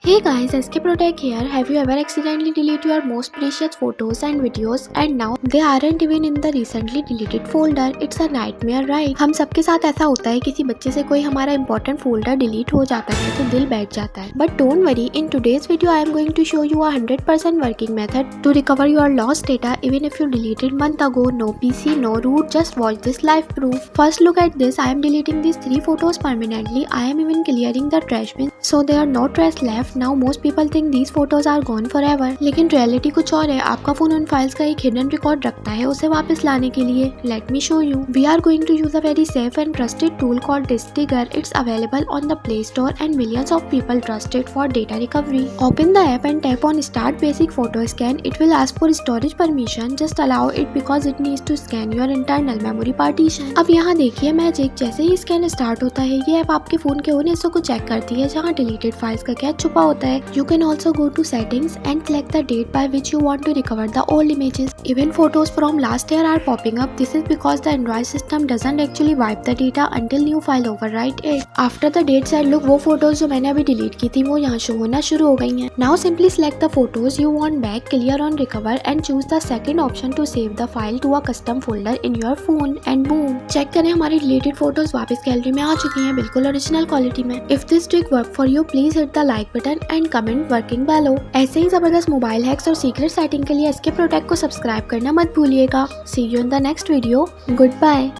Hey guys, SK Protech here. Have you ever accidentally deleted your most precious photos and videos and now they aren't even in the recently deleted folder? It's a nightmare, right? हम सबके साथ ऐसा होता है, किसी बच्चे से कोई हमारा important folder delete हो जाता है तो दिल बैठ जाता है. But don't worry, in today's video I am going to show you a 100% working method to recover your lost data even if you deleted month ago. No PC, no root, just watch this live proof. First look at this. I am deleting these 3 photos permanently. I am even clearing the trash bin so there are no trash left. Now most people think these photos are gone forever, लेकिन reality कुछ और है. आपका phone उन files का एक hidden record रखता है उसे वापस लाने के लिए. Let me show you. We are going to use a very safe and trusted tool called diskdigger. It's available on the Play Store and millions of people trust it for data recovery. Open the app and tap on Start Basic Photo Scan. It will ask for storage permission. Just allow it because it needs to scan your internal memory partition. अब यहाँ देखिए magic, जैसे ही scan start होता है ये app आपके phone के उन हिस्सों को चेक करती है जहाँ डिलीटेड फाइल्स का कैच छुपा होता है. You can also go to settings and select the date by which you want to recover the old images. Even photos from last year are popping up. This is because the Android system doesn't actually wipe the data until new file overwrite it. After the date said look, वो photos जो मैंने अभी delete की थी वो यहाँ show होना शुरू हो गई हैं. Now simply select the photos you want back, clear on recover and choose the second option to save the file to a custom folder in your phone and boom. Check करें हमारी deleted photos वापस gallery में आ चुकी हैं बिल्कुल original quality में. If this trick worked for you, please hit the like button and comment working below. ऐसे ही जबरदस्त मोबाइल हैक्स और सीक्रेट सेटिंग के लिए एसके प्रोटेक्ट को सब्सक्राइब करना मत भूलिएगा. See you in the next video. Goodbye.